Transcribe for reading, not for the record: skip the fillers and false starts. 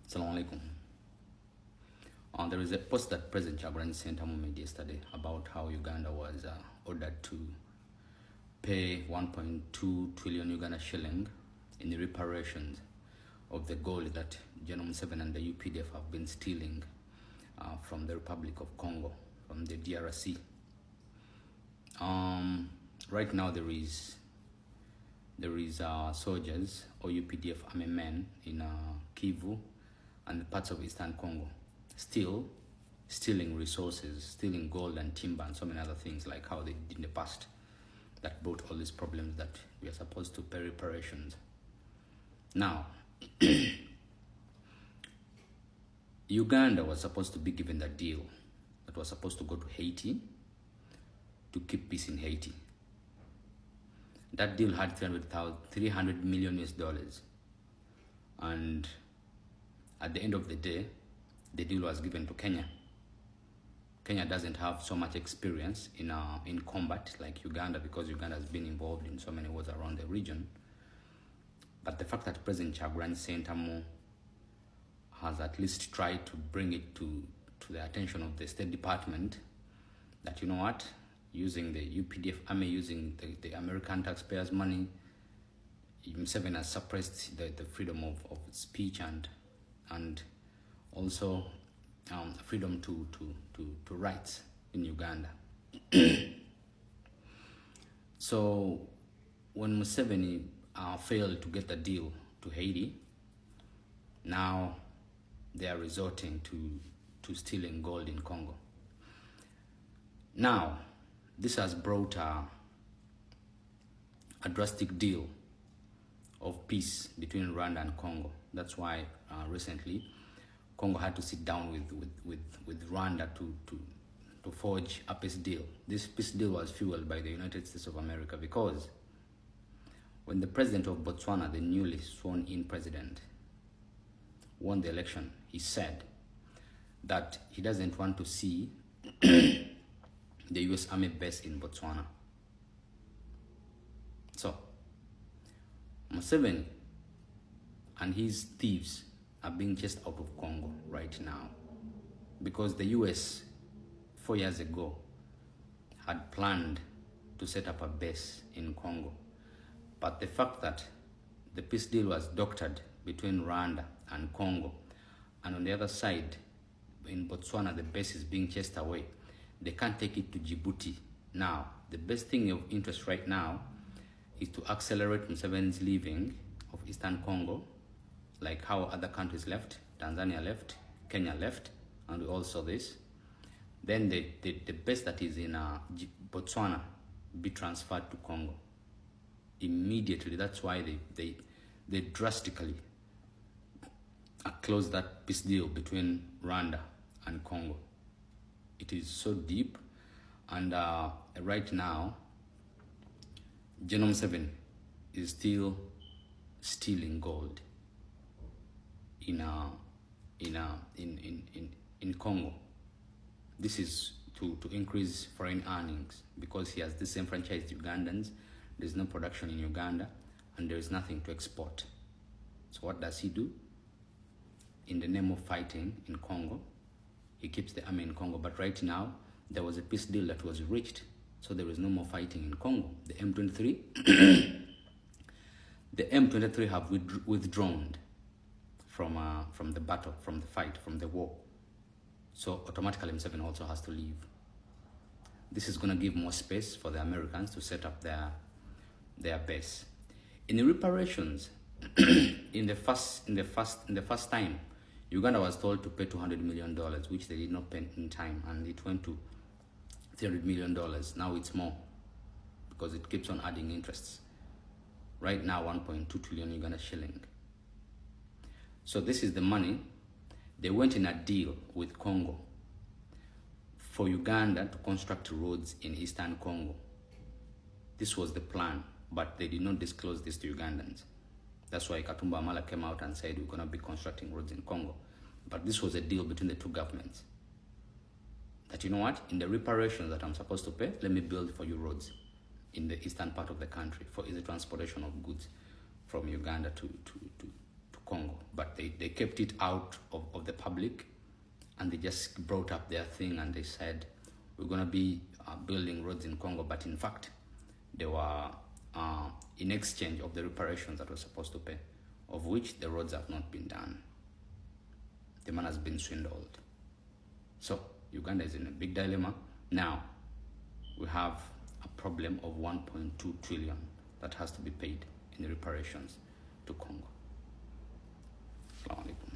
Assalamu alaikum. There is a post that President KYAGULANYI SENTAMU made yesterday about how Uganda was ordered to pay 1.2 trillion Uganda shilling in the reparations of the gold that General Museveni and the UPDF have been stealing from the Republic of Congo, from the DRC. Right now there is soldiers or UPDF army men in Kivu and parts of Eastern Congo still stealing resources, stealing gold and timber and so many other things, like how they did in the past, that brought all these problems that we are supposed to pay reparations. Now, Uganda was supposed to be given the deal that was supposed to go to Haiti to keep peace in Haiti. That deal had $300 million US, and at the end of the day, the deal was given to Kenya. Kenya doesn't have so much experience in combat like Uganda, because Uganda has been involved in so many wars around the region. But the fact that President KYAGULANYI SENTAMU has at least tried to bring it to the attention of the State Department that, you know what, using the UPDF army, using the American taxpayers' money, Museveni has suppressed the freedom of speech and also freedom to rights in Uganda. So when Museveni failed to get the deal to Haiti, now they are resorting to stealing gold in Congo. Now, this has brought a drastic deal of peace between Rwanda and Congo. That's why recently Congo had to sit down with Rwanda to forge a peace deal. This peace deal was fueled by the United States of America, because when the president of Botswana, the newly sworn-in president, won the election, he said that he doesn't want to see the US Army base in Botswana. So, Museveni and his thieves are being chased out of Congo right now, because the US 4 years ago had planned to set up a base in Congo. But the fact that the peace deal was doctored between Rwanda and Congo, and on the other side, in Botswana, the base is being chased away, they can't take it to Djibouti. Now, the best thing of interest right now is to accelerate Museveni's leaving of Eastern Congo, like how other countries left. Tanzania left, Kenya left, and we all saw this. Then the base that is in Botswana be transferred to Congo immediately. That's why they drastically closed that peace deal between Rwanda and Congo. It is so deep, and right now, General Museveni is still stealing gold in Congo. This is to increase foreign earnings, because he has disenfranchised Ugandans. There's no production in Uganda, and there is nothing to export. So what does he do? In the name of fighting in Congo, he keeps the army in Congo. But right now, there was a peace deal that was reached, so there is no more fighting in Congo. The M23, the M23 have withdrawn from the battle, from the fight, from the war. So automatically Museveni also has to leave. This is going to give more space for the Americans to set up their base. In the reparations, in the first time, Uganda was told to pay $200 million, which they did not pay in time, and it went to $300 million. Now it's more, because it keeps on adding interests. Right now, 1.2 trillion Uganda shilling. So this is the money. They went in a deal with Congo for Uganda to construct roads in Eastern Congo. This was the plan, but they did not disclose this to Ugandans. That's why Katumba Amala came out and said, we're going to be constructing roads in Congo. But this was a deal between the two governments. That, you know what, in the reparations that I'm supposed to pay, let me build for you roads in the eastern part of the country for easy transportation of goods from Uganda to Congo, but they kept it out of the public, and they just brought up their thing and they said, we're going to be building roads in Congo, but in fact, they were in exchange of the reparations that we're supposed to pay, of which the roads have not been done. The man has been swindled. So Uganda is in a big dilemma. Now, we have a problem of 1.2 trillion that has to be paid in reparations to Congo. Assalamu alaikum.